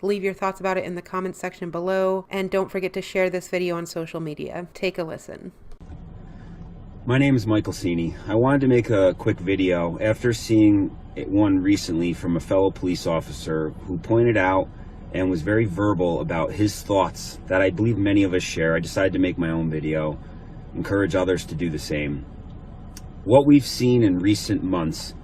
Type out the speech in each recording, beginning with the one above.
Leave your thoughts about it in the comments section below, and don't forget to share this video on social media. Take a listen. My name is Michael Cini. I wanted to make a quick video after seeing one recently from a fellow police officer who pointed out and was very verbal about his thoughts that I believe many of us share. I decided to make my own video, encourage others to do the same. What we've seen in recent months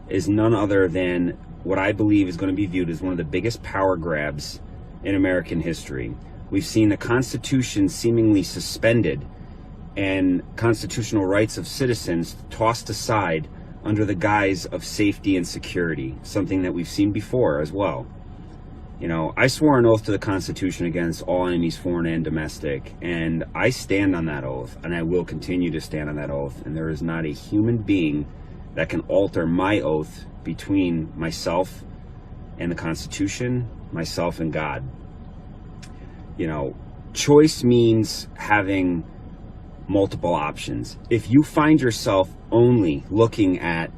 is none other than what I believe is going to be viewed as one of the biggest power grabs in American history. We've seen the Constitution seemingly suspended and constitutional rights of citizens tossed aside under the guise of safety and security, something that we've seen before as well. You know, I swore an oath to the Constitution against all enemies, foreign and domestic, and I stand on that oath, and I will continue to stand on that oath, and there is not a human being that can alter my oath between myself and the Constitution, myself and God. You know, choice means having multiple options. If you find yourself only looking at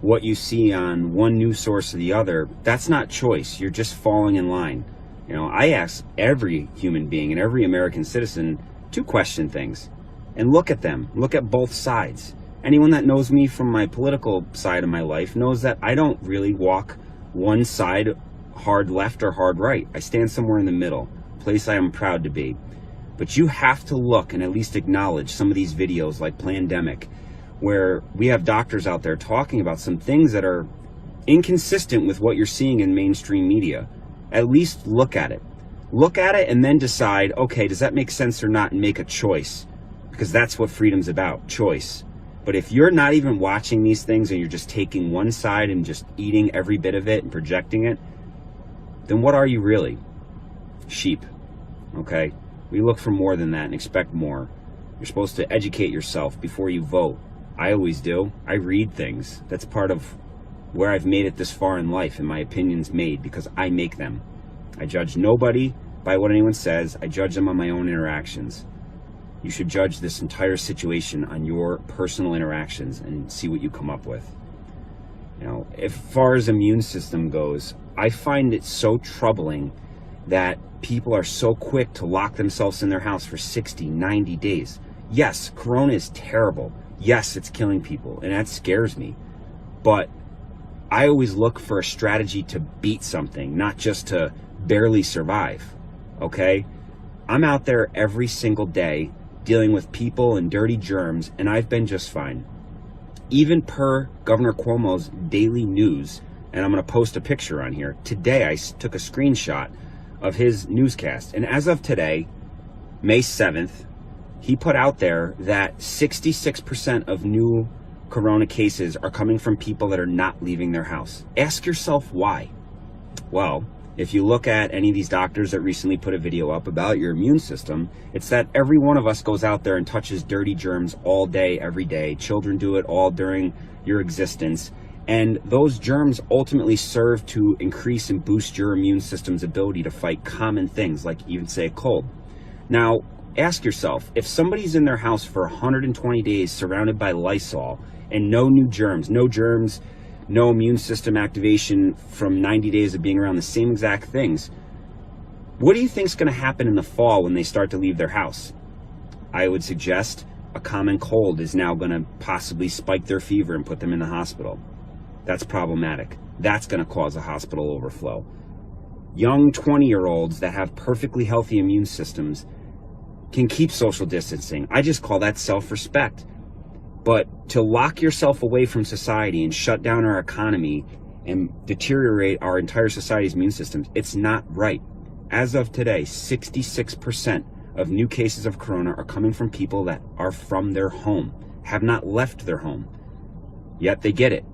what you see on one news source or the other, that's not choice. You're just falling in line. You know, I ask every human being and every American citizen to question things and look at them, look at both sides. Anyone that knows me from my political side of my life knows that I don't really walk one side hard left or hard right. I stand somewhere in the middle, a place I am proud to be. But you have to look and at least acknowledge some of these videos like Plandemic, where we have doctors out there talking about some things that are inconsistent with what you're seeing in mainstream media. At least look at it. Look at it and then decide, okay, does that make sense or not, and make a choice? Because that's what freedom's about, choice. But if you're not even watching these things and you're just taking one side and just eating every bit of it and projecting it, then what are you really? Sheep, okay? We look for more than that and expect more. You're supposed to educate yourself before you vote. I always do. I read things. That's part of where I've made it this far in life and my opinions made, because I make them. I judge nobody by what anyone says. I judge them on my own interactions. You should judge this entire situation on your personal interactions and see what you come up with. You know, as far as immune system goes, I find it so troubling that people are so quick to lock themselves in their house for 60, 90 days. Yes, Corona is terrible. Yes, it's killing people, and that scares me. But I always look for a strategy to beat something, not just to barely survive, okay? I'm out there every single day dealing with people and dirty germs, and I've been just fine. Even per Governor Cuomo's daily news, and I'm going to post a picture on here, today I took a screenshot of his newscast, and as of today, May 7th, he put out there that 66% of new Corona cases are coming from people that are not leaving their house. Ask yourself why. Well, if you look at any of these doctors that recently put a video up about your immune system, it's that every one of us goes out there and touches dirty germs all day, every day. Children do it all during your existence. And those germs ultimately serve to increase and boost your immune system's ability to fight common things, like even say a cold. Now, ask yourself, if somebody's in their house for 120 days surrounded by Lysol and no new germs, no immune system activation from 90 days of being around the same exact things, what do you think is going to happen in the fall when they start to leave their house? I would suggest a common cold is now going to possibly spike their fever and put them in the hospital. That's problematic. That's going to cause a hospital overflow. Young 20-year-olds that have perfectly healthy immune systems can keep social distancing. I just call that self-respect. But to lock yourself away from society and shut down our economy and deteriorate our entire society's immune systems, it's not right. As of today, 66% of new cases of corona are coming from people that are from their home, have not left their home, yet they get it.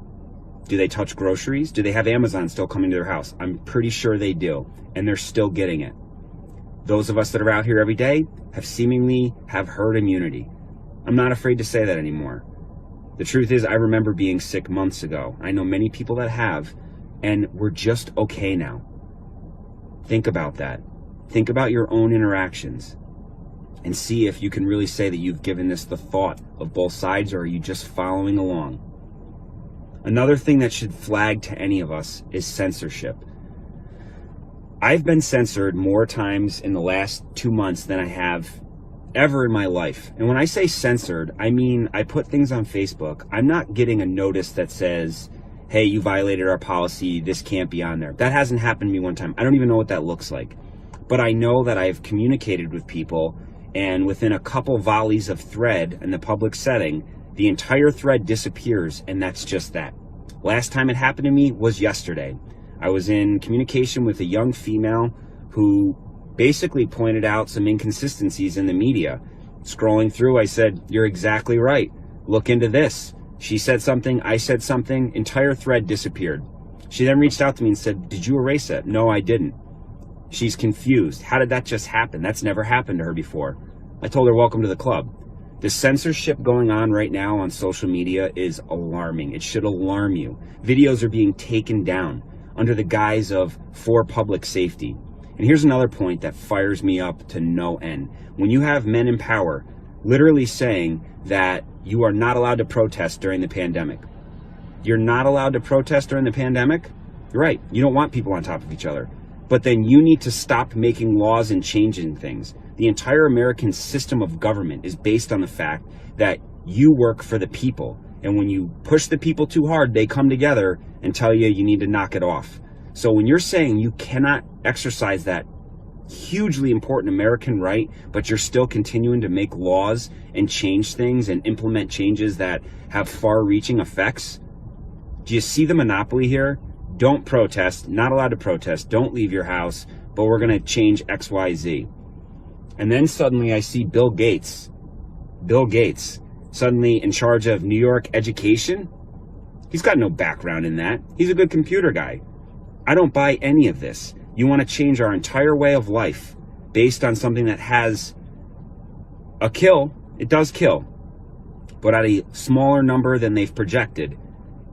Do they touch groceries? Do they have Amazon still coming to their house? I'm pretty sure they do, and they're still getting it. Those of us that are out here every day have herd immunity. I'm not afraid to say that anymore. The truth is, I remember being sick months ago. I know many people that have, and we're just okay now. Think about that. Think about your own interactions and see if you can really say that you've given this the thought of both sides, or are you just following along? Another thing that should flag to any of us is censorship. I've been censored more times in the last 2 months than I have ever in my life. And when I say censored, I mean I put things on Facebook. I'm not getting a notice that says, hey, you violated our policy, this can't be on there. That hasn't happened to me one time. I don't even know what that looks like. But I know that I've communicated with people, and within a couple volleys of thread in the public setting, the entire thread disappears, and that's just that. Last time it happened to me was yesterday. I was in communication with a young female who basically pointed out some inconsistencies in the media. Scrolling through, I said, you're exactly right. Look into this. She said something, I said something, entire thread disappeared. She then reached out to me and said, did you erase it? No, I didn't. She's confused. How did that just happen? That's never happened to her before. I told her, welcome to the club. The censorship going on right now on social media is alarming. It should alarm you. Videos are being taken down under the guise of for public safety. And here's another point that fires me up to no end. When you have men in power literally saying that you are not allowed to protest during the pandemic. You're not allowed to protest during the pandemic? You're right. You don't want people on top of each other. But then you need to stop making laws and changing things. The entire American system of government is based on the fact that you work for the people. And when you push the people too hard, they come together and tell you you need to knock it off. So when you're saying you cannot exercise that hugely important American right, but you're still continuing to make laws and change things and implement changes that have far-reaching effects, do you see the monopoly here? Don't protest, not allowed to protest, don't leave your house, but we're going to change X, Y, Z. And then suddenly I see Bill Gates, suddenly in charge of New York education. He's got no background in that. He's a good computer guy. I don't buy any of this. You want to change our entire way of life based on something that has a kill. It does kill, but at a smaller number than they've projected.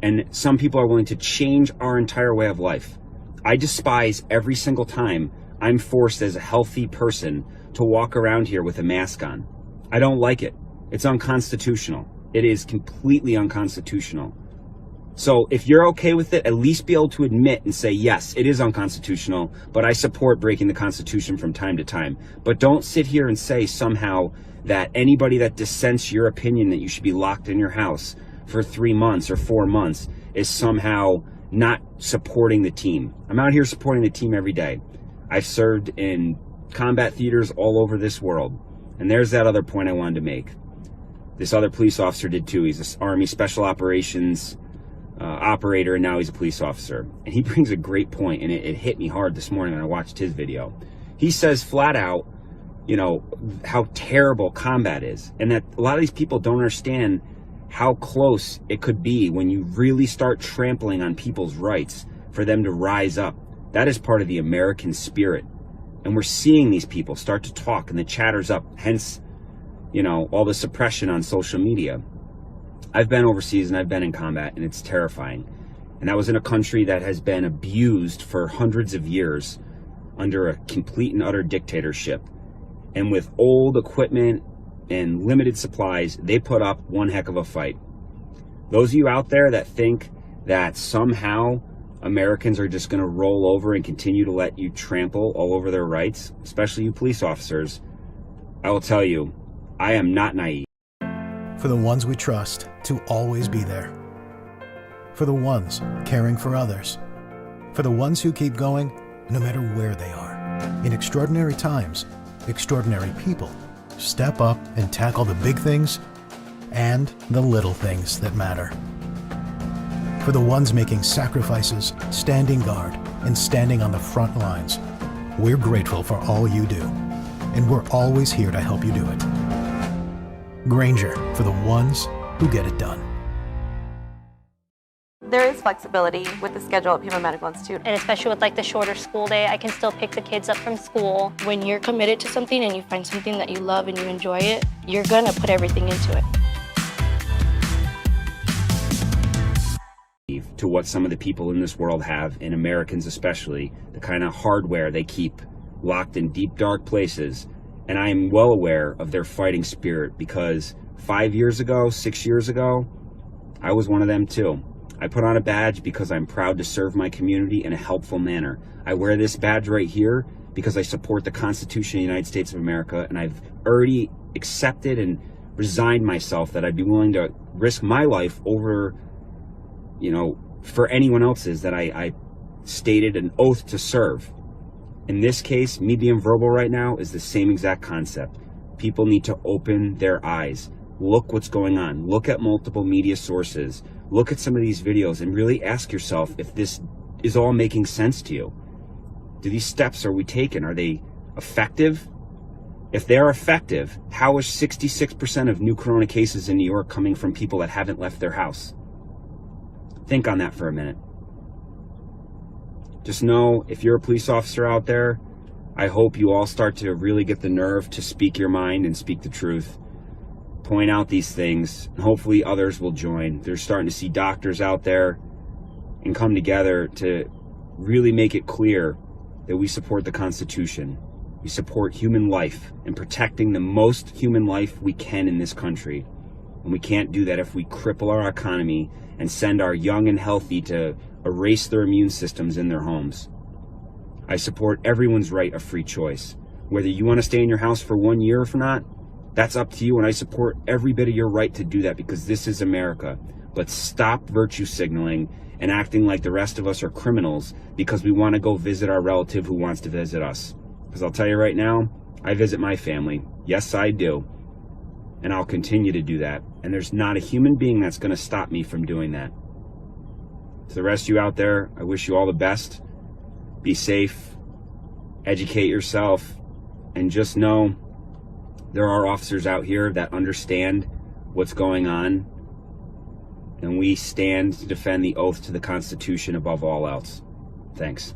And some people are willing to change our entire way of life. I despise every single time I'm forced as a healthy person to walk around here with a mask on. I don't like it. It's unconstitutional. It is completely unconstitutional. So if you're okay with it, at least be able to admit and say, yes, it is unconstitutional, but I support breaking the Constitution from time to time. But don't sit here and say somehow that anybody that dissents your opinion that you should be locked in your house for 3 months or 4 months is somehow not supporting the team. I'm out here supporting the team every day. I've served in combat theaters all over this world. And there's that other point I wanted to make. This other police officer did too. He's an Army Special Operations operator, and now he's a police officer. And he brings a great point, and it hit me hard this morning when I watched his video. He says flat out, you know, how terrible combat is, and that a lot of these people don't understand how close it could be when you really start trampling on people's rights for them to rise up. That is part of the American spirit. And we're seeing these people start to talk, and the chatter's up, hence, you know, all the suppression on social media. I've been overseas and I've been in combat, and it's terrifying. And that was in a country that has been abused for hundreds of years under a complete and utter dictatorship. And with old equipment and limited supplies, they put up one heck of a fight. Those of you out there that think that somehow Americans are just going to roll over and continue to let you trample all over their rights, especially you police officers, I will tell you, I am not naive. For the ones we trust to always be there. For the ones caring for others. For the ones who keep going no matter where they are. In extraordinary times, extraordinary people step up and tackle the big things and the little things that matter. For the ones making sacrifices, standing guard, and standing on the front lines, we're grateful for all you do, and we're always here to help you do it. Grainger, for the ones who get it done. There is flexibility with the schedule at Pima Medical Institute. And especially with like the shorter school day, I can still pick the kids up from school. When you're committed to something and you find something that you love and you enjoy it, you're gonna put everything into it. To what some of the people in this world have, and Americans especially, the kind of hardware they keep locked in deep, dark places. And I am well aware of their fighting spirit, because 5 years ago, 6 years ago, I was one of them too. I put on a badge because I'm proud to serve my community in a helpful manner. I wear this badge right here because I support the Constitution of the United States of America, and I've already accepted and resigned myself that I'd be willing to risk my life over, for anyone else's that I stated an oath to serve. In this case, me being verbal right now is the same exact concept. People need to open their eyes. Look what's going on. Look at multiple media sources. Look at some of these videos and really ask yourself if this is all making sense to you. Do these steps are we taking? Are they effective? If they're effective, how is 66% of new corona cases in New York coming from people that haven't left their house? Think on that for a minute. Just know, if you're a police officer out there, I hope you all start to really get the nerve to speak your mind and speak the truth. Point out these things, and hopefully others will join. They're starting to see doctors out there and come together to really make it clear that we support the Constitution. We support human life and protecting the most human life we can in this country. And we can't do that if we cripple our economy and send our young and healthy to erase their immune systems in their homes. I support everyone's right of free choice. Whether you want to stay in your house for 1 year or not, that's up to you, and I support every bit of your right to do that because this is America. But stop virtue signaling and acting like the rest of us are criminals because we want to go visit our relative who wants to visit us. Because I'll tell you right now, I visit my family. Yes, I do. And I'll continue to do that. And there's not a human being that's going to stop me from doing that. To the rest of you out there, I wish you all the best. Be safe, educate yourself, and just know there are officers out here that understand what's going on, and we stand to defend the oath to the Constitution above all else. Thanks.